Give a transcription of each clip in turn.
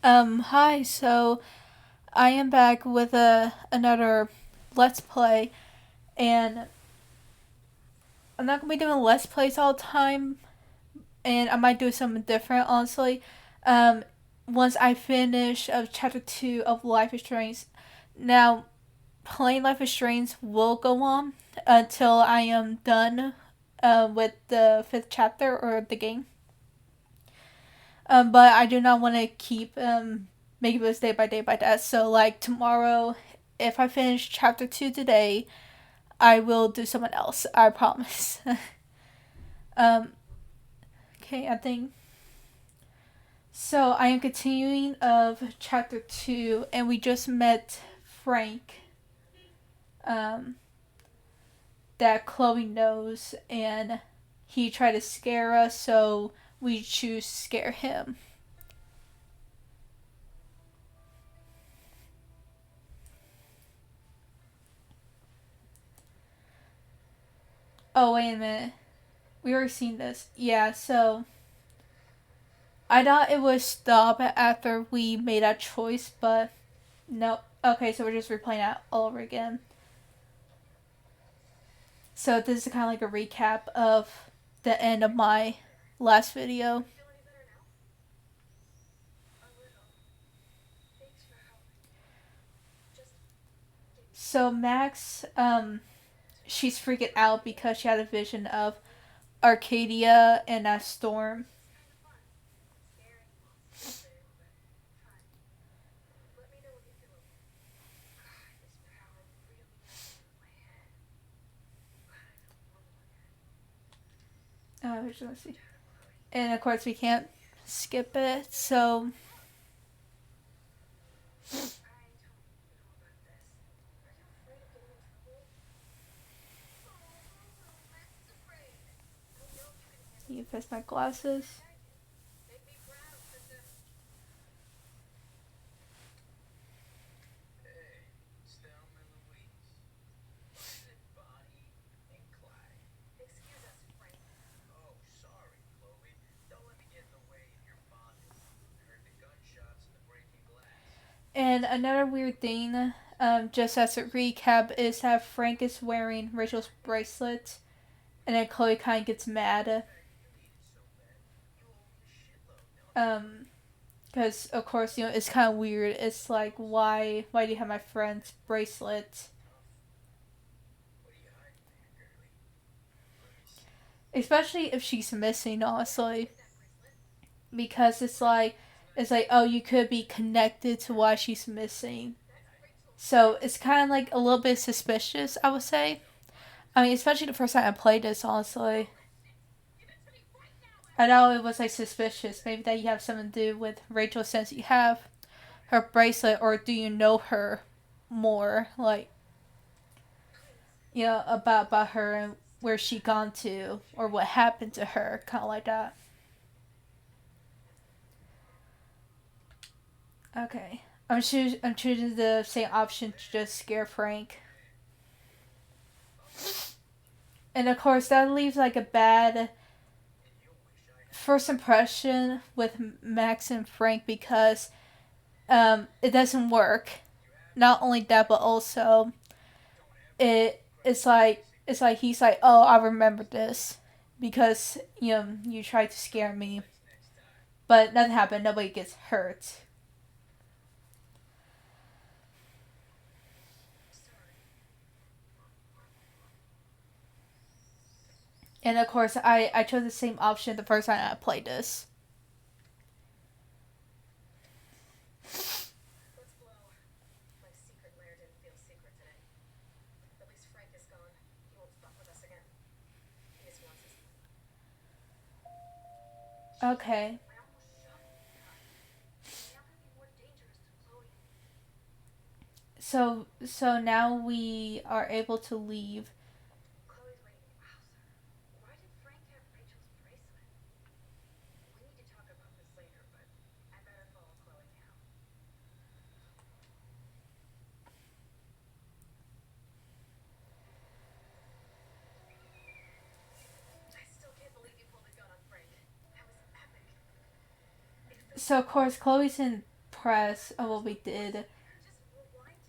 Hi, so I am back with another Let's Play, and I'm not gonna be doing Let's Plays all the time, and I might do something different, honestly. Um, Once I finish of Chapter 2 of Life is Strange. Now, playing Life is Strange will go on until I am done with the 5th chapter or the game. But I do not want to keep making this day by day by that. So, like, tomorrow, if I finish Chapter 2 today, I will do someone else. I promise. um, okay, I think so. I am continuing of chapter 2, and we just met Frank. Um, that Chloe knows, and he tried to scare us, so we choose to scare him. Oh wait a minute, we already seen this. Yeah, so I thought it would stop after we made that choice, but no. Okay, so we're just replaying that all over again. So this is kind of like a recap of the end of my last video. So Max, she's freaking out because she had a vision of Arcadia and a storm. Let's see. And of course we can't skip it. So you fix my glasses. And another weird thing, just as a recap, is that Frank is wearing Rachel's bracelet, and then Chloe kind of gets mad. Um, because of course it's kind of weird. It's like why do you have my friend's bracelet? Especially if she's missing, honestly, because it's like oh you could be connected to why she's missing. So it's kind of like a little bit suspicious, I would say. I mean, especially the first time I played this, honestly. I know it was like suspicious. Maybe that you have something to do with Rachel since you have her bracelet, or do you know her more? Like, about her and where she gone to or what happened to her, kind of like that. Okay, I'm choosing the same option to just scare Frank, and of course that leaves like a bad first impression with Max and Frank because it doesn't work. Not only that, but also it's like he's like, oh, I remember this because you tried to scare me, but nothing happened. Nobody gets hurt. And of course, I chose the same option the first time I played this. Okay. So now we are able to leave. So of course Chloe's in impressed of what we did.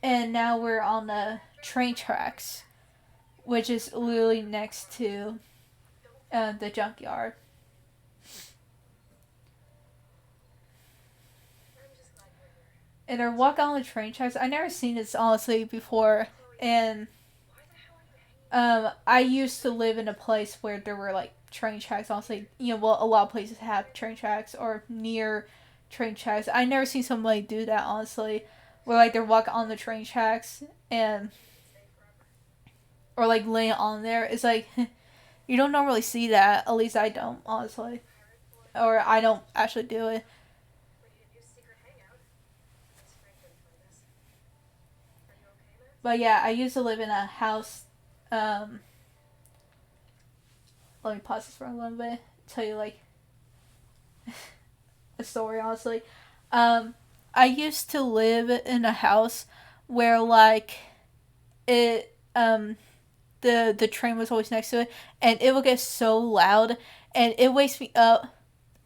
And now we're on the train tracks, which is literally next to the junkyard. And our walk on the train tracks, I never seen this honestly before. And I used to live in a place where there were like train tracks. Honestly, well, a lot of places have train tracks or near train tracks. I never seen somebody do that honestly, where like they're walking on the train tracks and or like laying on there. It's like you don't normally see that. At least I don't honestly, or I don't actually do it. But yeah, I used to live in a house. Um, Let me pause this for a little bit. Tell you like a story honestly. Um, I used to live in a house where like it the train was always next to it, and it would get so loud, and it wakes me up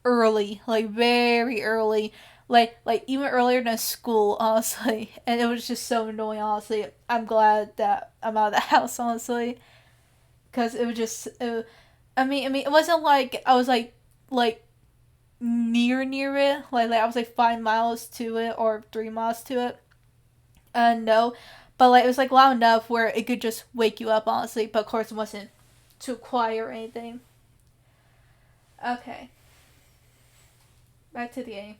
early, like very early, like even earlier than school, honestly. And it was just so annoying, honestly. I'm glad that I'm out of the house, honestly, because it was just. It wasn't like I was like near it, like I was like 5 miles to it or 3 miles to it. No, but like it was like loud enough where it could just wake you up, honestly. But of course, it wasn't too quiet or anything. Okay, back to the game.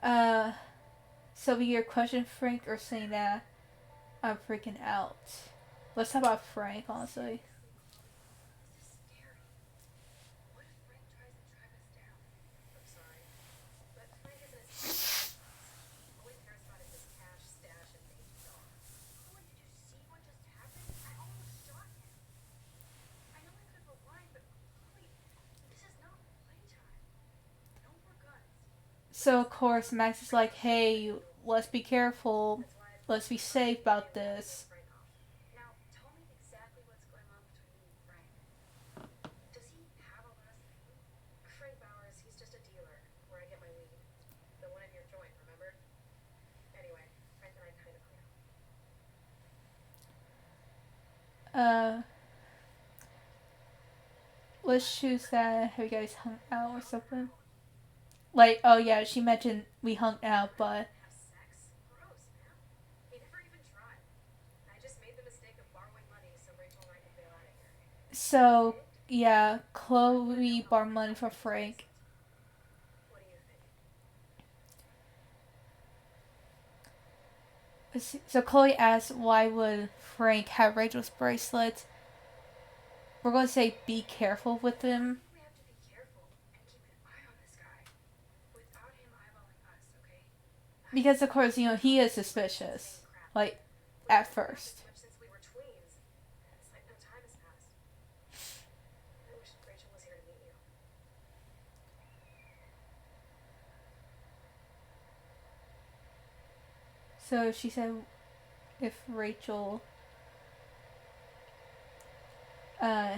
Uh, so be your question, Frank, or saying that I'm freaking out. Let's talk about Frank, honestly. So of course Max is like, "Hey, let's be careful. Let's be safe about this." Uh, let's choose that. Have you guys hung out or something? Like, oh yeah, she mentioned we hung out, but so yeah, Chloe borrowed money from Frank. So Chloe asked, "Why would Frank have Rachel's bracelet?" We're gonna say, "Be careful with him," because of course he is suspicious. Like at first. So she said, if uh,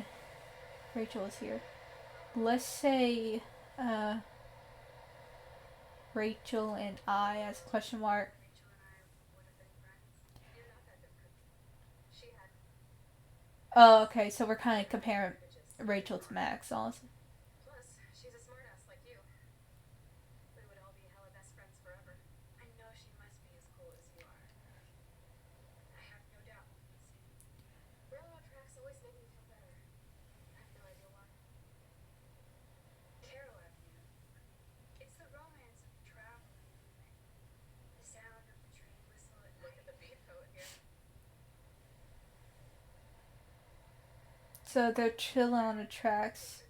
Rachel is here. Let's say, uh, Rachel and I as a question mark. Oh, okay. So we're kind of comparing Rachel to Max, also. So they're chilling on the tracks.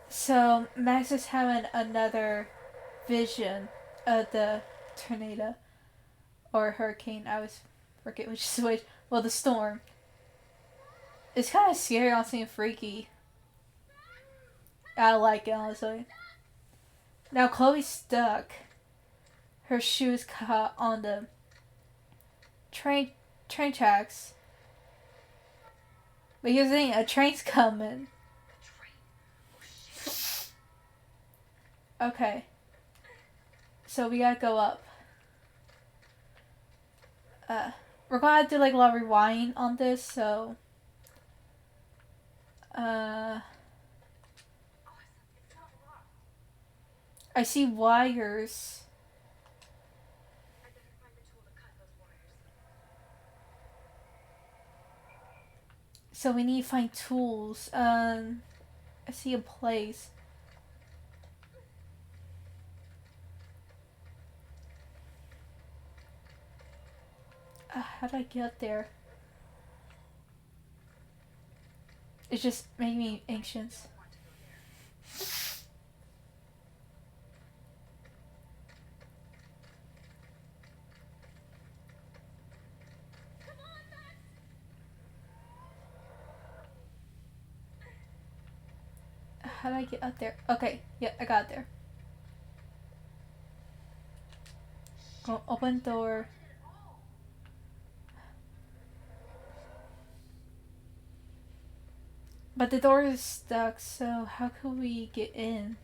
So Max is having another vision of the tornado or hurricane. I was forget which is which. Well, the storm. It's kind of scary, honestly, and freaky. I like it, honestly. Now Chloe's stuck. Her shoes caught on the train tracks. But here's the thing, a train's coming. Okay. So we gotta go up. We're gonna do like a lot of rewinding on this, so I see wires. So we need to find tools. I see a place. How do I get there? It's just making me anxious. How do I get up there? Okay, yeah, I got there. Go open door. But the door is stuck, so how could we get in?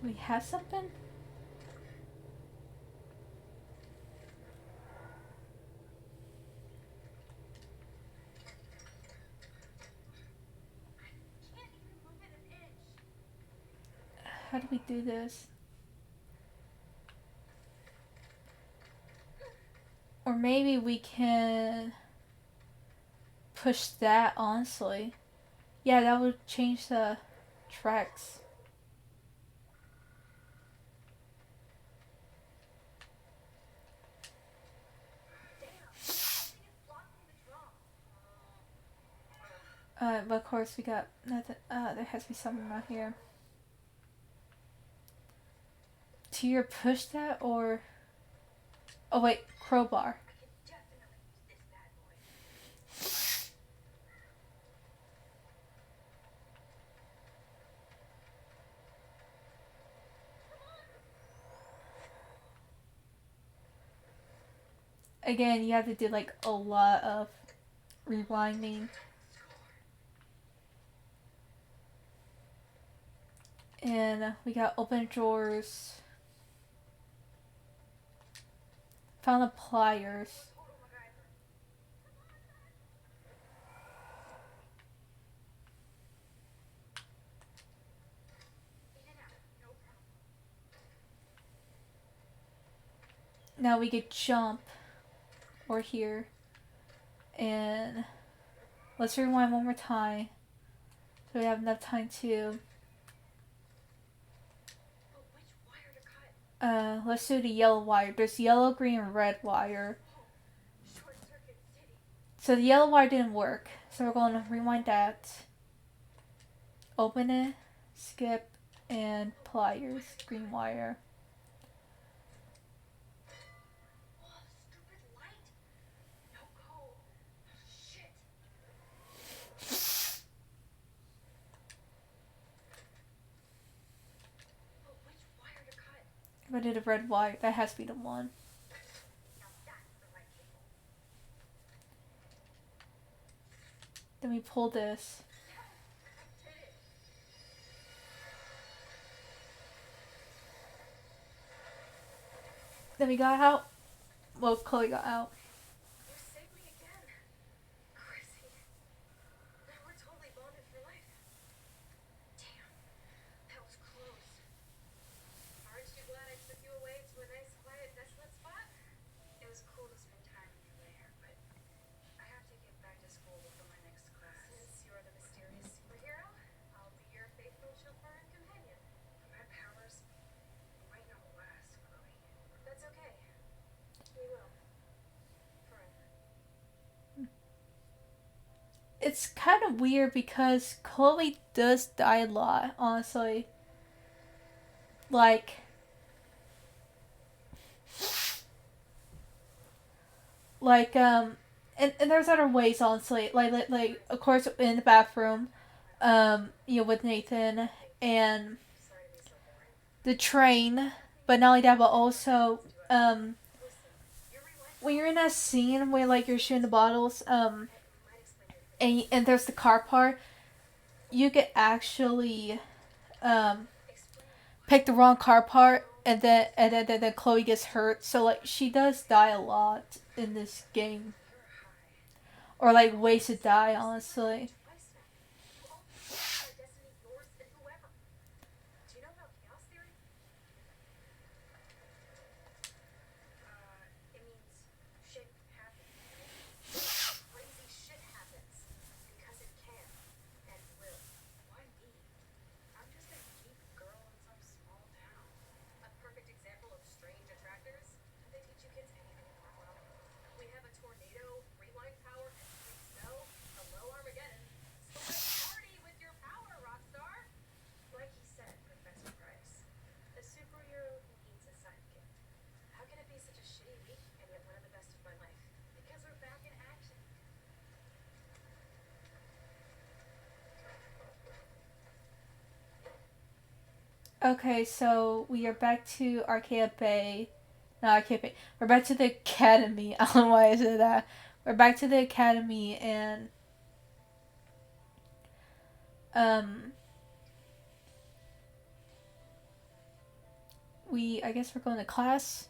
Do we have something? How do we do this? Or maybe we can push that, honestly. Yeah, that would change the tracks. But of course we got nothing. There has to be something around here. To either push that or... Oh wait, crowbar. Again, you have to do like a lot of rewinding. And we got open drawers. Found the pliers. Now we could jump or here. And let's rewind one more time. So we have enough time to... let's do the yellow wire. There's yellow, green, and red wire. So the yellow wire didn't work. So we're going to rewind that. Open it, skip, and pliers, green wire. If I did a red wire, that has to be the one. Then we pull this. Then we got out. Well, Chloe got out. it's kind of weird because Chloe does die a lot, honestly. Like, like and there's other ways, honestly. Like of course in the bathroom, with Nathan and the train, but not only that, but also when you're in that scene where like you're shooting the bottles, and there's the car part, you could actually um pick the wrong car part, and then Chloe gets hurt. So like she does die a lot in this game, or like ways to die, honestly. Okay, so we are back to Arcadia Bay. No, Arcadia Bay. We're back to the academy. I don't know why I said that. We're back to the academy, and um, I guess we're going to class.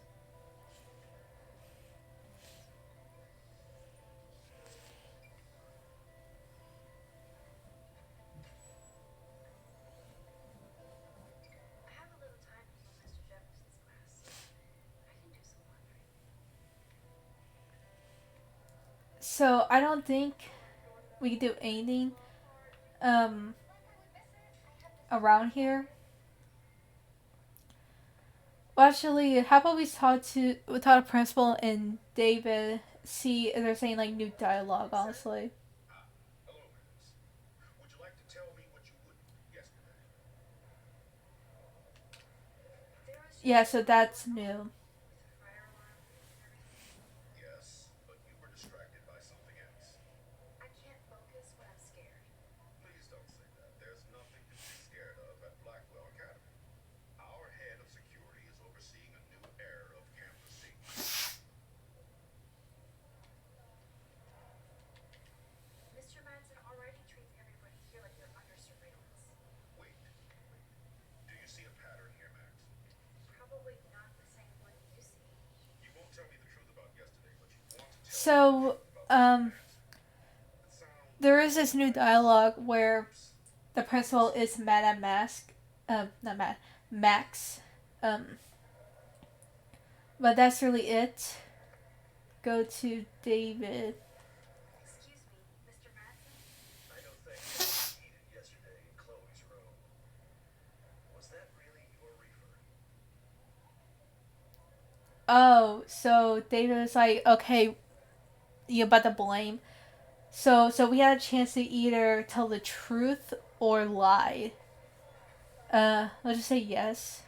So I don't think we can do anything um around here. Well, actually, how about we talk to principal and David, see if there's any like new dialogue, honestly. Yeah, so that's new. So, um, there is this new dialogue where the principal is mad at not mad, Max. Um, but that's really it. Go to David. Oh, so David was like, okay, you about to blame. So we had a chance to either tell the truth or lie. Let's just say yes.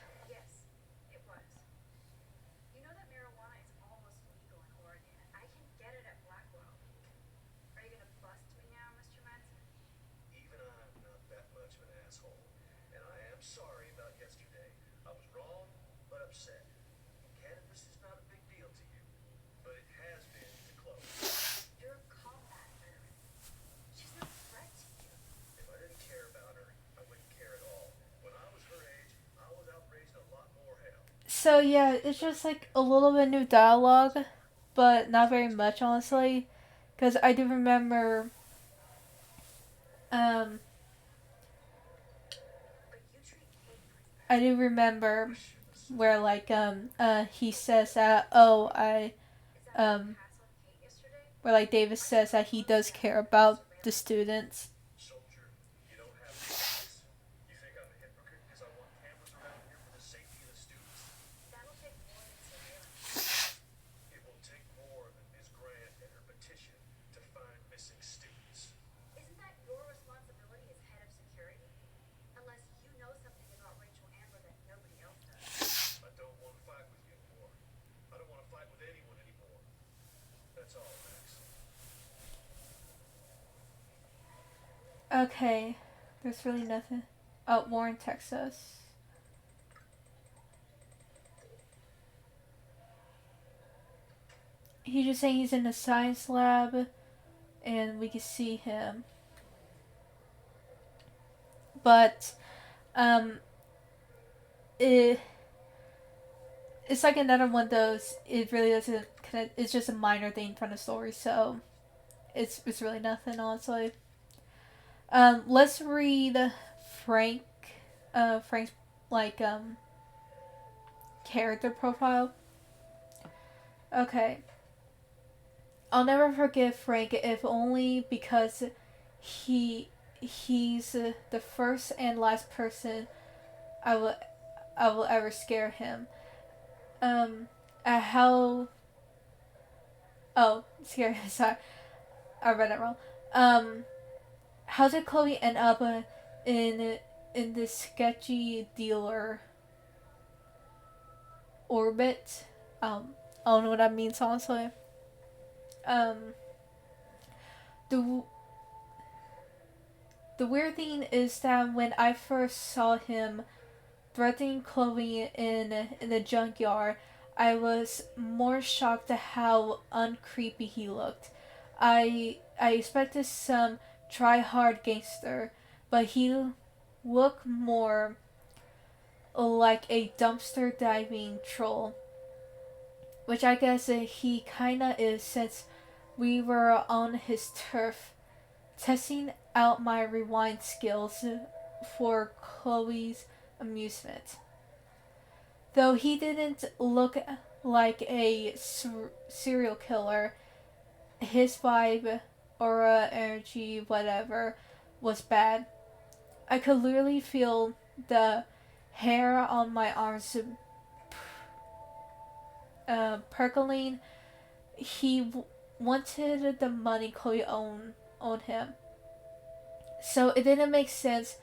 So yeah, it's just like a little bit new dialogue, but not very much, honestly. Because um, I do remember where like he says that, oh, um where like Davis says that he does care about the students. Okay, there's really nothing. Oh, Warren, Texas. He's just saying he's in the science lab, and we can see him. But it it's like another one of those. It really doesn't connect. It's just a minor thing from the story, so it's really nothing, honestly. Let's read Frank. Frank's like character profile. Okay. I'll never forgive Frank if only because he's the first and last person I will I will ever scare him. How scare sorry, I read it wrong. How did Chloe end up in in this sketchy dealer orbit? I don't know what that means, honestly. Um, the the weird thing is that when I first saw him threatening Chloe in the junkyard, I was more shocked at how uncreepy he looked. I expected some try hard gangster, but he looked more like a dumpster diving troll, which I guess he kinda is since we were on his turf testing out my rewind skills for Chloe's amusement. Though he didn't look like a serial killer, his vibe, aura, energy, whatever, was bad. I could literally feel the hair on my arms percolating. He wanted the money Chloe owned him. So it didn't make sense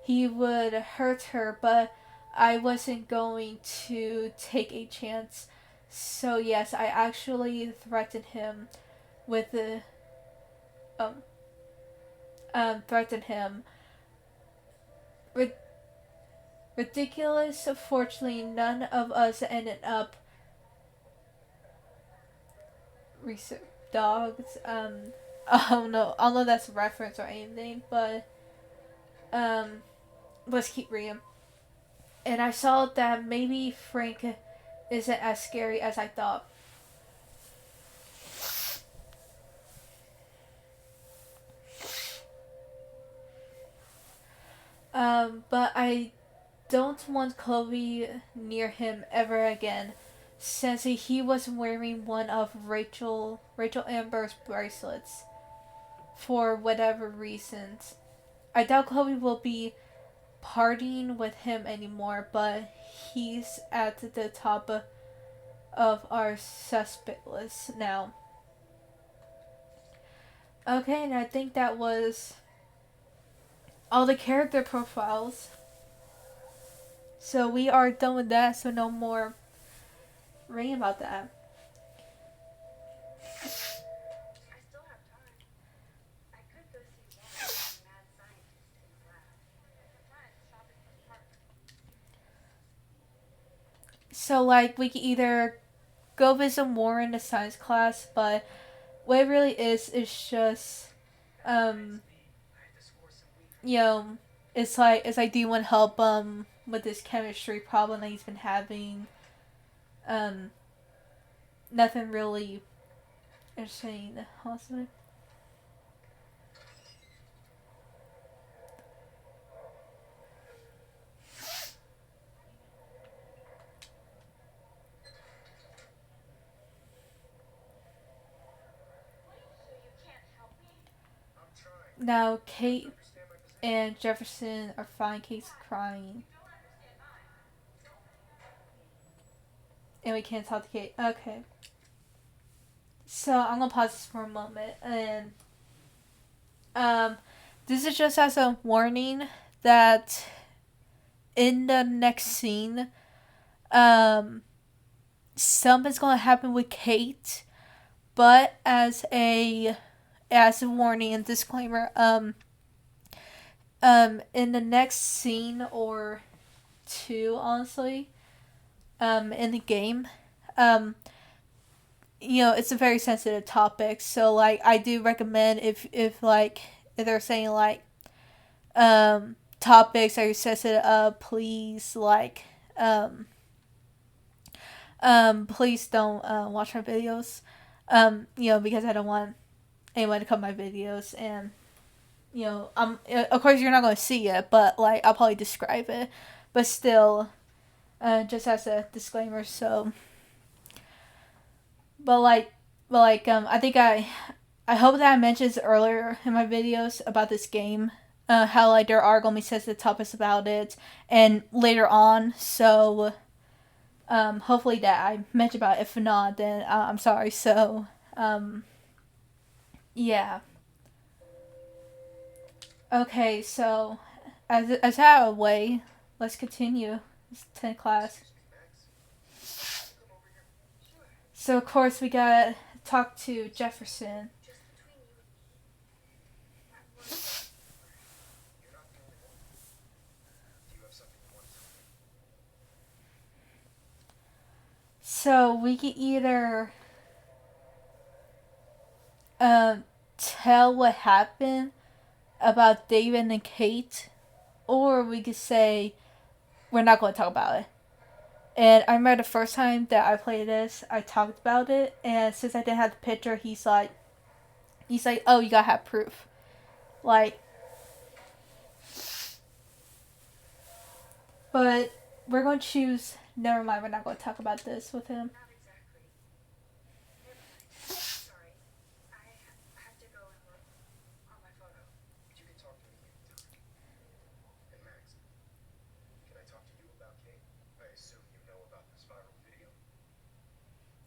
he would hurt her, but I wasn't going to take a chance. So yes, I actually threatened him with the um threatened him. Rid- Ridiculous. Fortunately, none of us ended up research dogs. I don't know. I don't know if that's a reference or anything, but let's keep reading. And I saw that maybe Frank isn't as scary as I thought. But I don't want Chloe near him ever again, since he was wearing one of Rachel Amber's bracelets for whatever reasons. I doubt Chloe will be partying with him anymore, but he's at the top of our suspect list now. Okay, and I think that was all the character profiles. So we are done with that, so no more ring about that. So like we can either go visit Warren in the science class, but what it really is just um you know it's like do you want help with this chemistry problem that he's been having? Um Nothing really interesting, honestly. Now Kate and Jefferson are finding Kate's crying. And we can't talk to Kate. Okay. So I'm gonna pause this for a moment and um this is just as a warning that in the next scene, um something's gonna happen with Kate, but as a warning and disclaimer, in the next scene or two, honestly, in the game, um, it's a very sensitive topic. So like, I do recommend if like if they're saying like topics are sensitive, please like please don't watch my videos. Because I don't want anyone to cut my videos and of course you're not going to see it, but like I'll probably describe it, but still, just as a disclaimer. So, but like, I think I hope that I mentioned earlier in my videos about this game, how like there are going to be sensitive topics about it, and later on. So, hopefully that I mentioned about it. If not, then I'm sorry. So, yeah. Okay, so as out of the way, let's continue this 10 class. So of course we gotta talk to Jefferson. So we can either tell what happened about David and Kate, or we could say we're not going to talk about it. And I remember the first time that I played this, I talked about it, and since I didn't have the picture, he's like, oh, you gotta have proof. Like, but we're going to choose. Never mind, we're not going to talk about this with him.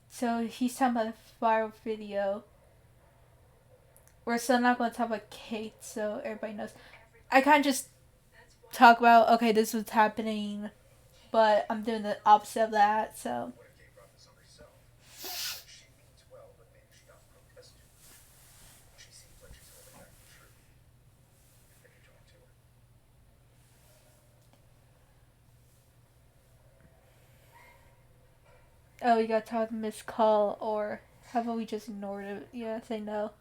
So he's talking about the viral video. We're still not going to talk about Kate, so everybody knows. I kind of just talk about, okay, this was happening, but I'm doing the opposite of that, so. Oh, you got to talk missed call, or how about we just ignore it? Yeah, say no.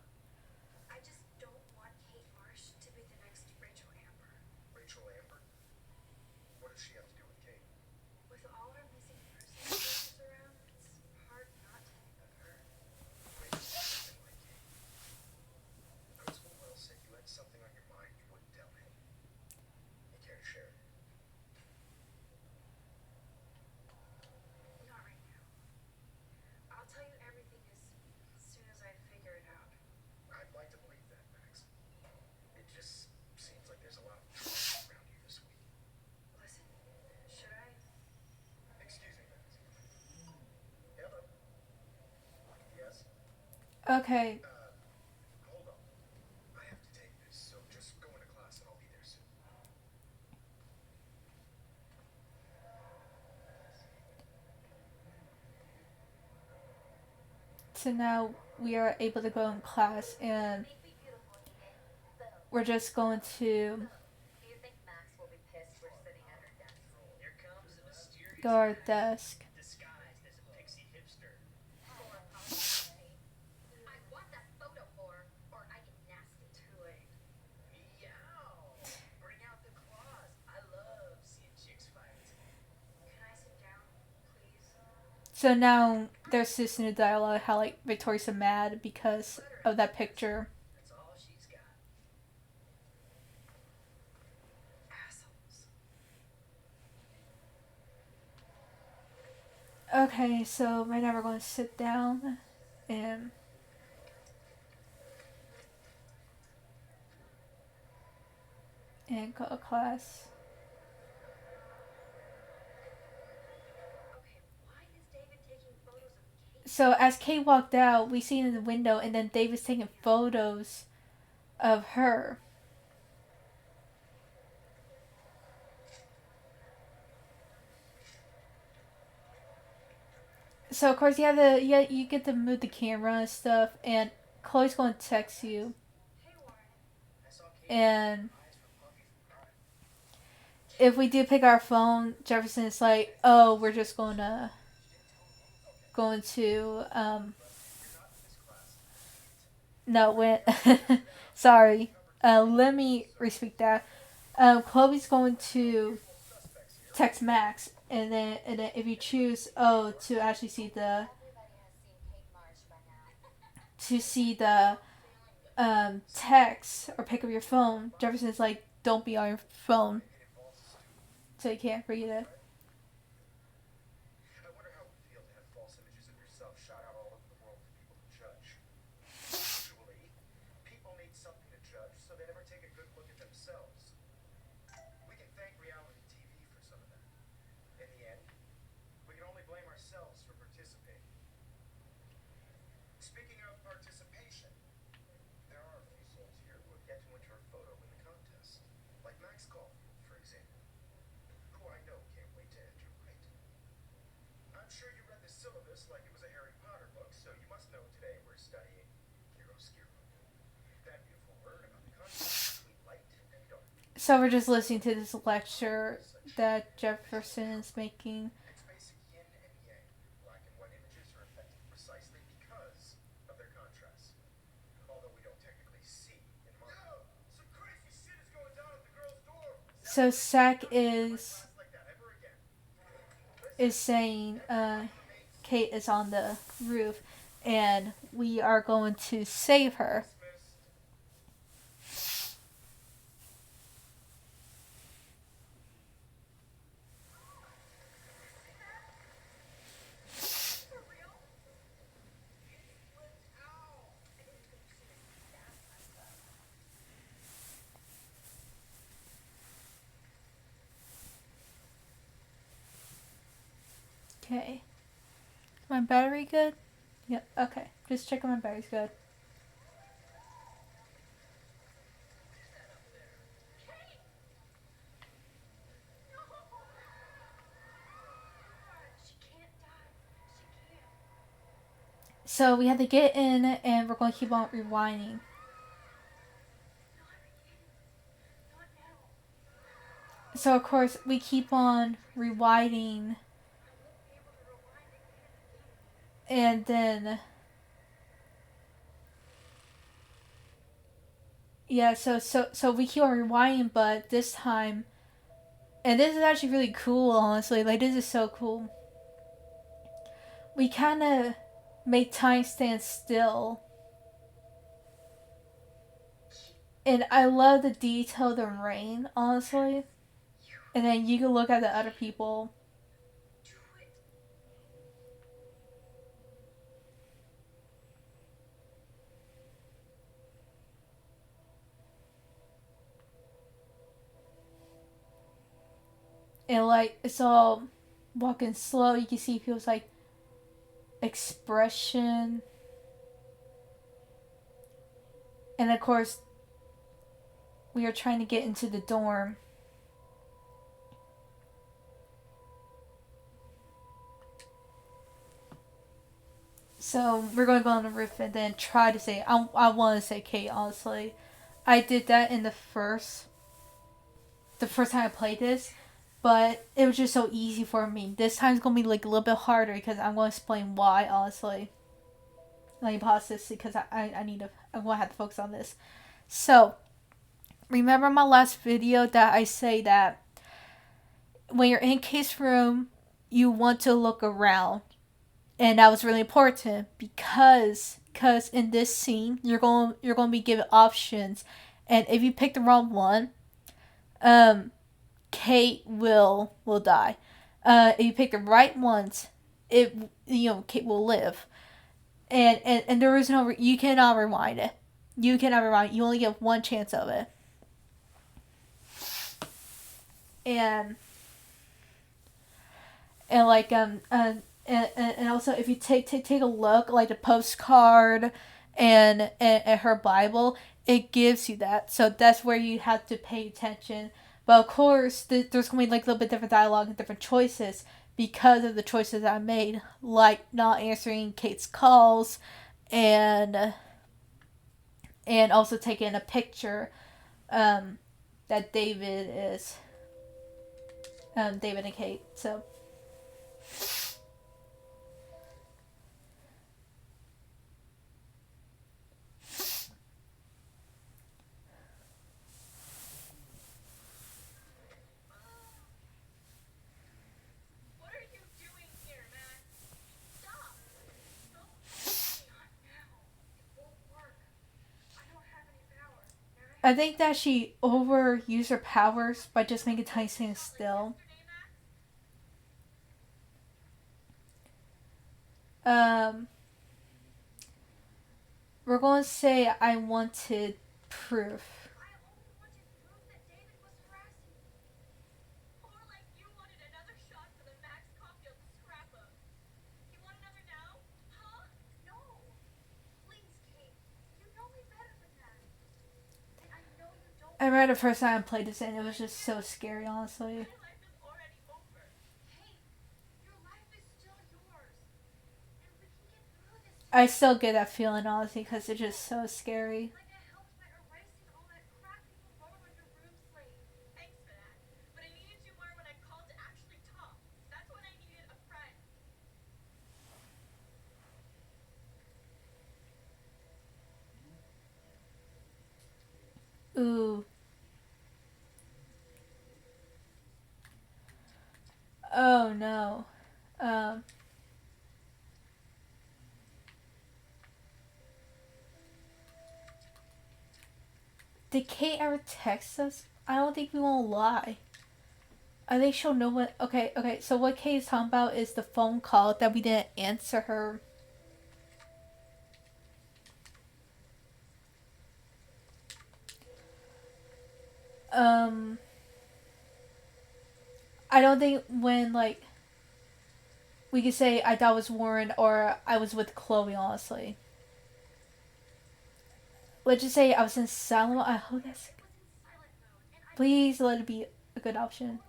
Okay. So now we are able to go in class, and we're just going to go to our desk. So now there's this new dialogue how like Victoria's so mad because of that picture. Okay, so right now we're going to sit down and go to class. So as Kate walked out, we see in the window, and then David's taking photos of her. So of course you get to move the camera and stuff, and Chloe's going to text you, and if we do pick our phone, Jefferson is like, oh, we're just going to no when sorry. Let me respeak that. Chloe's going to text Max, and then if you choose to actually see the text or pick up your phone, Jefferson's like, don't be on your phone, so you can't read it. So we're just listening to this lecture that Jefferson is making. So Sack is saying Kate is on the roof, and we are going to save her. Okay. My battery good? Yep. Okay. Just checking my battery's good. So we have to get in, and we're going to keep on rewinding. So of course we keep on rewinding, and then yeah. So we keep on rewinding, but this time, and this is actually really cool. Honestly, like this is so cool. We kind of make time stand still. And I love the detail of the rain, honestly. And then you can look at the other people. And like it's all walking slow. You can see people's like expression. And of course we are trying to get into the dorm. So we're going to go on the roof and then try to say. I want to say Kate. Honestly, I did that in the first time I played this, but it was just so easy for me. This time's gonna be like a little bit harder because I'm gonna explain why. Honestly, let me pause this because I need to. I'm gonna have to focus on this. So remember my last video that I say that when you're in Kate's room, you want to look around. And that was really important because in this scene you're going to be given options, and if you pick the wrong one, Kate will die. If you pick the right ones, Kate will live. And there is you cannot rewind it. You cannot rewind. You only get one chance of it. And like and also if you take a look like the postcard and her Bible, it gives you that. So that's where you have to pay attention. But of course, there's gonna be like a little bit different dialogue and different choices because of the choices I made, like not answering Kate's calls, and also taking a picture that David is David and Kate. So I think that she overused her powers by just making Tyson still. Um, we're going to say I wanted proof. I remember the first time I played this and it was just so scary, honestly. I still get that feeling, honestly, because it's just so scary. Ooh. Oh no. Um, did Kate ever text us? I don't think we won't lie. I think she'll know what. Okay, okay. So what Kate is talking about is the phone call that we didn't answer her. Um, I don't think when like we could say I thought it was Warren or I was with Chloe. Honestly, let's just say I was in silent. I hope that's. Please let it be a good option.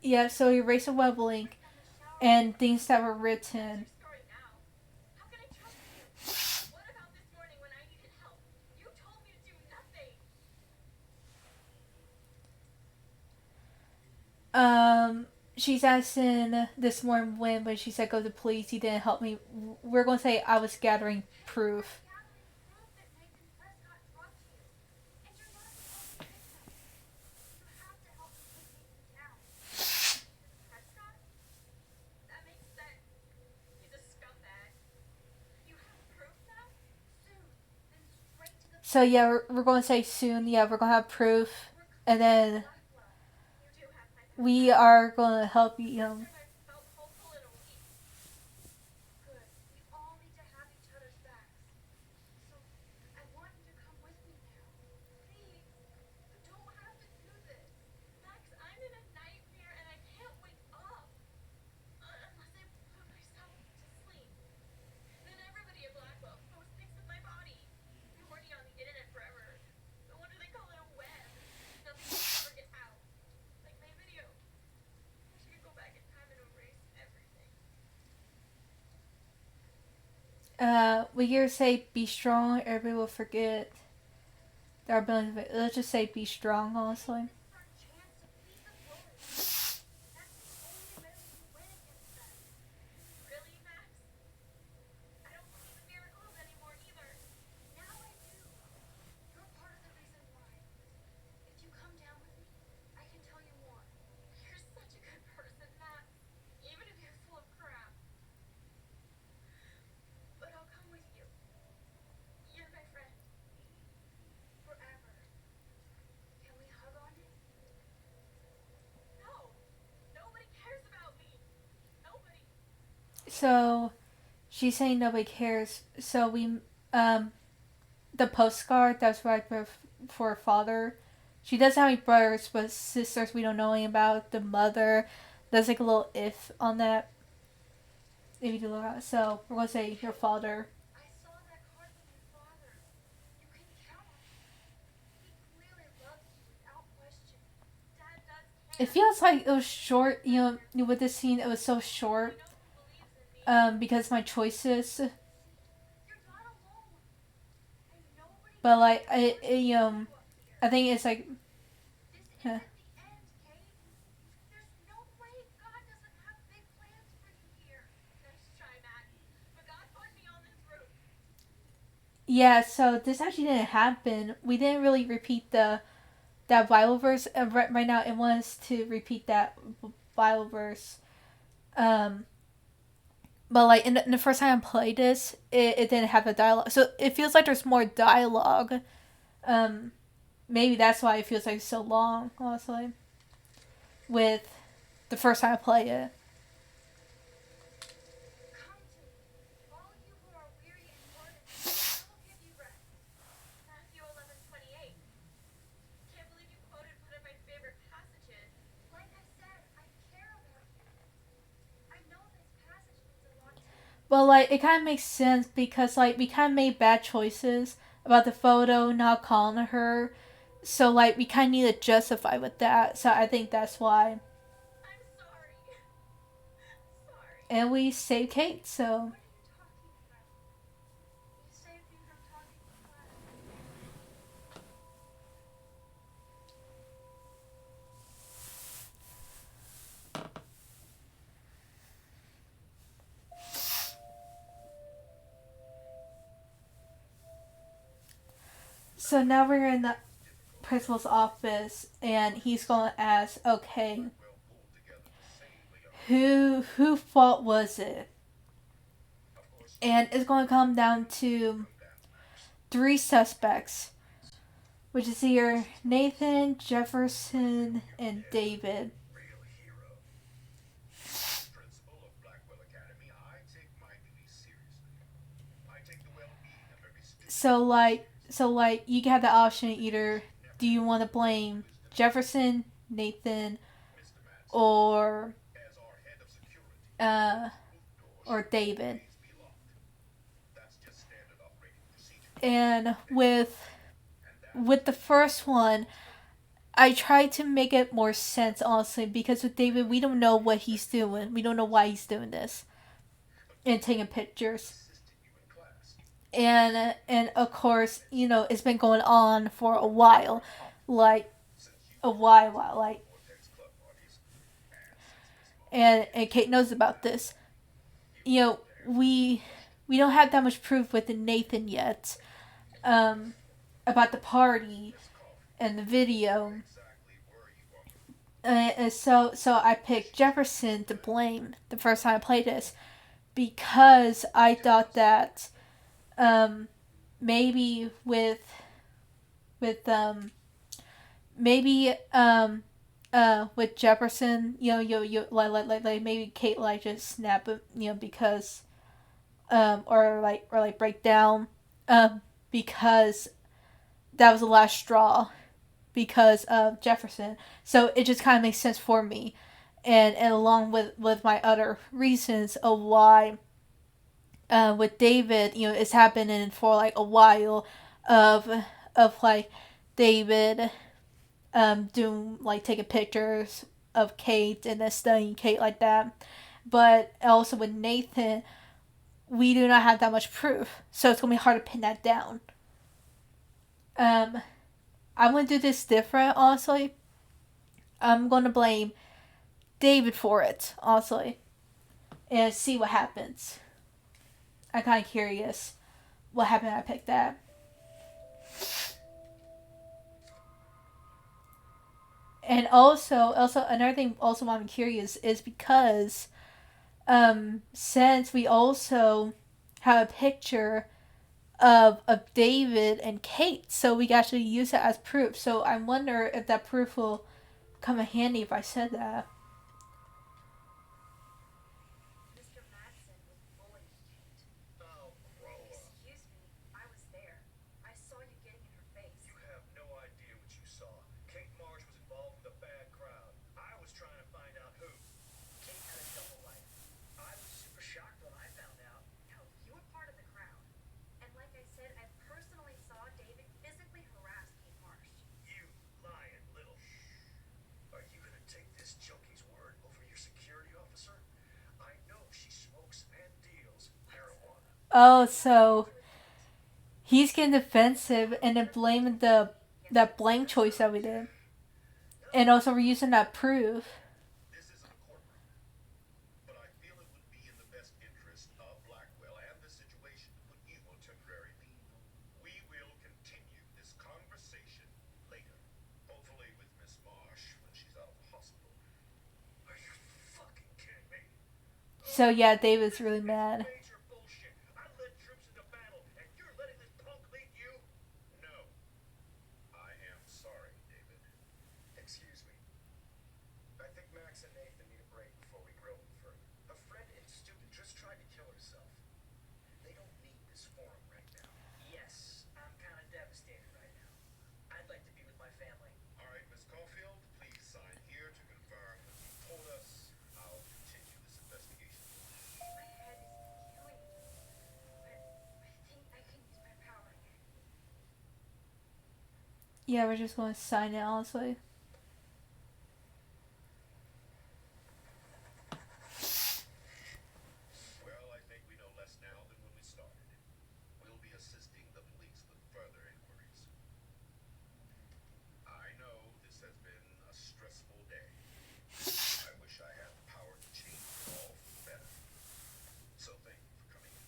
Yeah, so you erase a web link and things that were written. She's asking this morning when, but she said go to police. He didn't help me. We're gonna say I was gathering proof. So yeah, we're gonna say soon. Yeah, we're gonna have proof, and then we are gonna help you. We here say be strong. Everybody will forget our ability. Let's just say be strong. Honestly. So she's saying nobody cares. So we the postcard that's right for her father. She doesn't have any brothers, but sisters we don't know anything about. The mother, there's like a little if on that. If you do look at it. So we're gonna say your father. It feels like it was short. With this scene, it was so short. Because my choices, but like I think it's like, huh. Yeah. So this actually didn't happen. We didn't really repeat that Bible verse. Right now, it wants to repeat that Bible verse. Um, but like in the first time I played this, it didn't have the dialogue. So it feels like there's more dialogue. Um, Maybe that's why it feels like so long. Honestly, with the first time I played it. Well, like it kind of makes sense because like we kind of made bad choices about the photo not calling her, so like we kind of need to justify with that. So I think that's why. And we saved Kate, so now we're in the principal's office, and he's going to ask, okay, who fault was it? And it's going to come down to three suspects, which is here Nathan, Jefferson, and David. So like you have the option either do you want to blame Jefferson, Nathan, or uh or David. And with the first one, I tried to make it more sense honestly because with David we don't know what he's doing. We don't know why he's doing this and taking pictures. And of course, it's been going on for a while. Like like and Kate knows about this. You know, we don't have that much proof with Nathan yet um, about the party and the video. So I picked Jefferson to blame the first time I played this because I thought that um, maybe with maybe with Jefferson, like maybe Kate like just snap it, because or like break down, because that was the last straw because of Jefferson. So it just kind of makes sense for me, and along with my other reasons of why, with David, it's happening for like a while, of like David doing like taking pictures of Kate and then studying Kate like that. But also with Nathan, we do not have that much proof, so it's gonna be hard to pin that down. Um, I'm gonna do this different, honestly. I'm gonna blame David for it, honestly, and see what happens. I'm kind of curious what happened. I picked that. And also another thing, also why I'm curious is because since we also have a picture of David and Kate, so we can actually use it as proof. So I wonder if that proof will come in handy if I said that. Oh, so he's getting defensive and then blaming the that blank choice that we did, and also we're using that proof. This isn't a courtroom, but I feel it would be in the best interest of Blackwell and the situation to put you on temporary leave. We will continue this conversation later. Hopefully with Miss Marsh when she's out of the hospital. Are you fucking kidding me? So yeah, David's This really is mad. major bullshit. I led troops into battle, and you're letting this punk lead you? No. I am sorry, David. Excuse me. I think Max and Nathan need a break before we grill them further. A friend and student just tried to kill herself. They don't need this forum right now. Yes, I'm kind of devastated right now. I'd like to be with my family. All right, Miss Caulfield, please sign here to confirm what you told us. I'll continue this investigation. My head is killing me, but I think I can use my power again. Yeah, we're just going to sign it honestly. Well, I think we know less now than when we started. We'll be assisting the police with further inquiries. I know this has been a stressful day. I wish I had the power to change it all for the better. So thank you for coming in.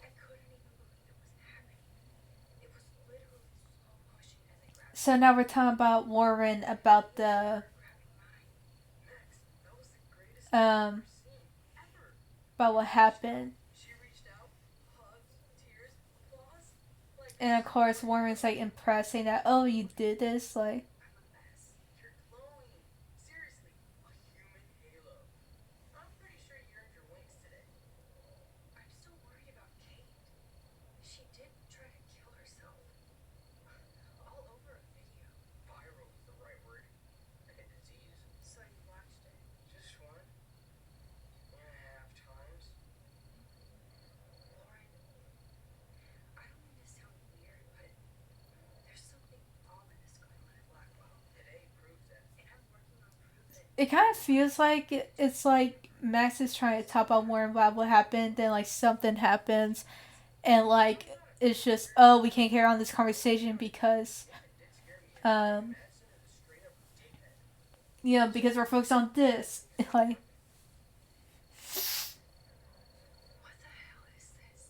I couldn't even believe it was happening. It was literally slow motion as I grabbed So his now we're hand. talking about Warren about He the started grabbing mine. Max, that was the greatest thing I've um ever seen. Ever. about what She reached out. happened. She reached out. Hugs, tears, applause. Like, And of so course Warren's like real. impressed saying that, oh, you did this, like, I'm a mess. You're glowing. Seriously. A human halo. I'm pretty sure you earned your wings today. I'm still worried about Kate. She did try to kill herself. All over a video. Viral is the right word. Like a disease. So you watched it. Just one and a half times. Lauren, I don't mean to sound weird, but there's something ominous going on at Blackwell. Today proves that. And I'm working on proof that it kind of feels like it's like Max is trying to top on Warren about what happened, then like something happens, and like it's just, oh, we can't carry on this conversation because Yeah, it did scare me. um Madsen is a straight up dickhead. because we're focused on this. Like, what the hell is this?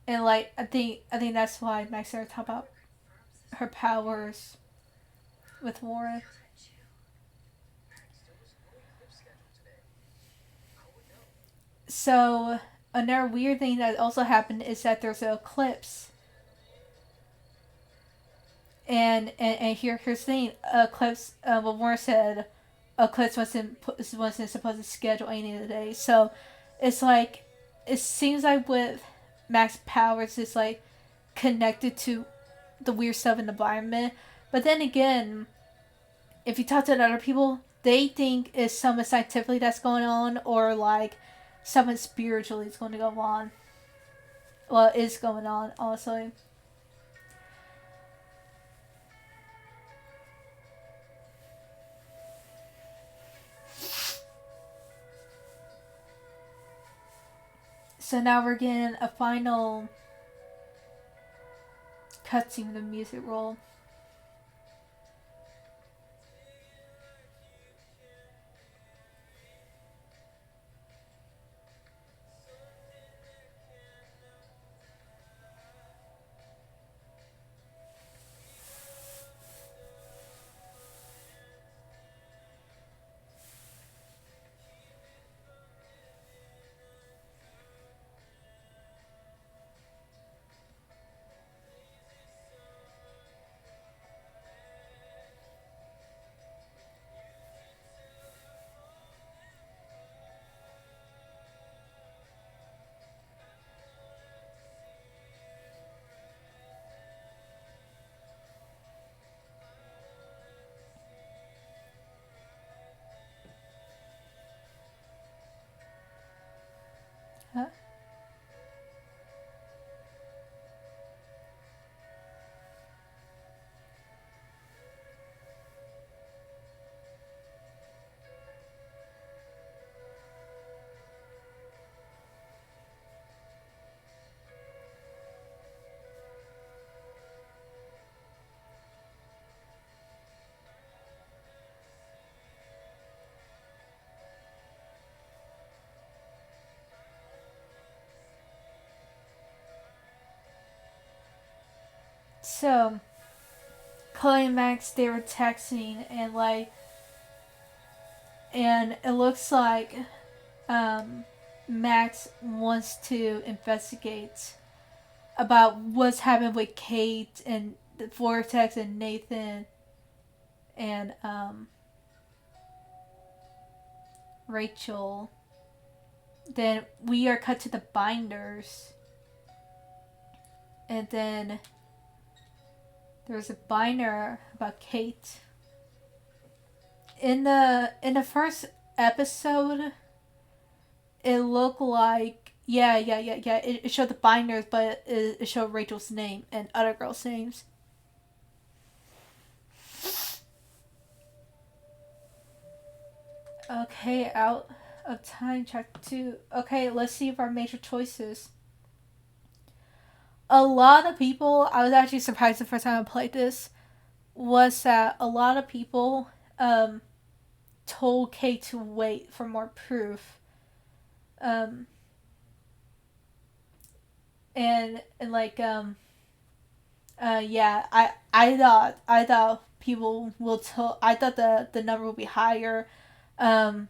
and like I think that's why Max started talking about Confirms this. her powers with Warren. Feel that chill. Max, there was no eclipse scheduled today. How would know? So another weird thing that also happened is that there's an eclipse, and here's the thing: eclipse. What Warren said, eclipse wasn't supposed to schedule any of the days. So it's like it seems like with Max Powers is like connected to the weird stuff in the environment. But then again, if you talk to other people, they think it's something scientifically that's going on, or like something spiritually is going to go on. Well, is going on, honestly. So now we're getting a final cutscene with the music roll. So Chloe and Max, they were texting, and it looks like Max wants to investigate about what's happened with Kate and the Vortex and Nathan and Rachel. Then we are cut to the binders, and then there's a binder about Kate. In the first episode, it looked like it showed the binders, but it showed Rachel's name and other girls' names. Okay, out of time. Chapter 2. Okay, let's see if our major choices. A lot of people, I was actually surprised the first time I played this, was that a lot of people told Kate to wait for more proof. And I thought people will tell. I thought the number would be higher. For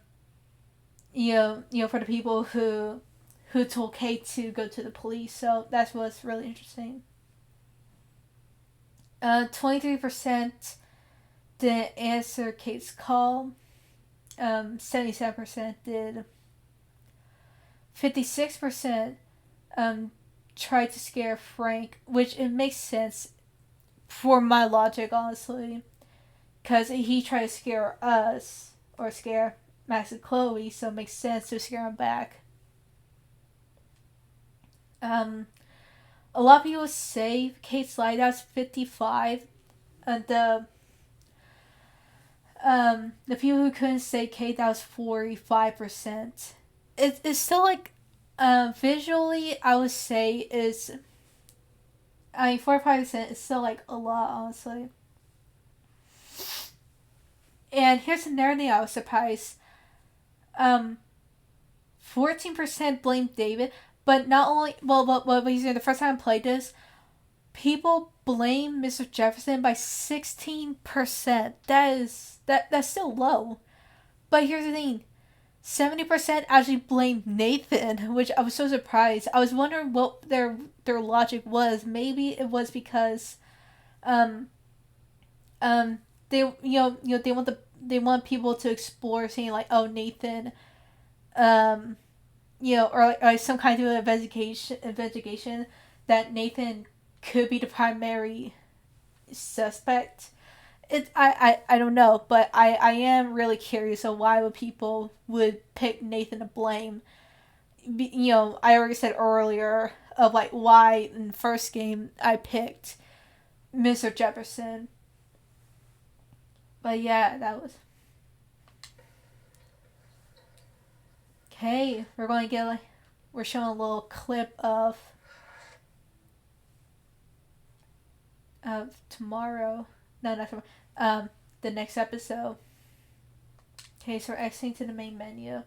the people who told Kate to go to the police. So that's what's really interesting. 23% didn't answer Kate's call. 77% did. 56% tried to scare Frank, which it makes sense for my logic, honestly, because he tried to scare us or scare Max and Chloe, so it makes sense to scare him back. A lot of people say Kate's lied. That's 55. The people who couldn't say Kate, that was 45%. It's still like, visually, I would say is, 45% is still like a lot, honestly. And here's another thing I was surprised. 14% blamed David, but not only, the first time I played this, people blame Mr. Jefferson by 16%. That's still low. But here's the thing. 70% actually blamed Nathan, which I was so surprised. I was wondering what their logic was. Maybe it was because they they want people to explore, saying like, oh, Nathan, or some kind of investigation that Nathan could be the primary suspect. I don't know, but I am really curious of why would people would pick Nathan to blame. I already said earlier of like why in the first game I picked Mr. Jefferson. But yeah, that was. Okay, we're showing a little clip of tomorrow. No, not tomorrow. The next episode. Okay, so we're exiting to the main menu.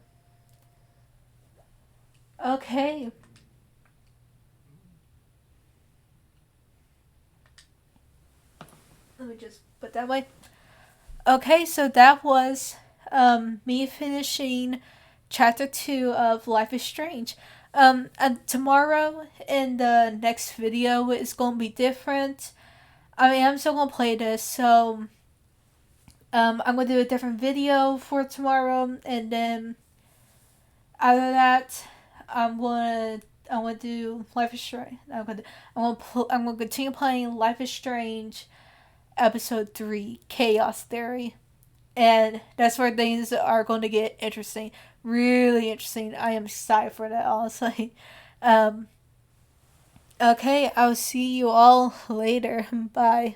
Okay. Let me just put that way. Okay, so that was me finishing chapter 2 of Life is Strange. And tomorrow in the next video is going to be different. I'm still going to play this, so I'm going to do a different video for tomorrow, and then out of that, I'm going to do Life is Strange. I'm going to continue playing Life is Strange episode 3, Chaos Theory. And that's where things are going to get interesting. Really interesting. I am excited for that, honestly. Okay, I'll see you all later. Bye.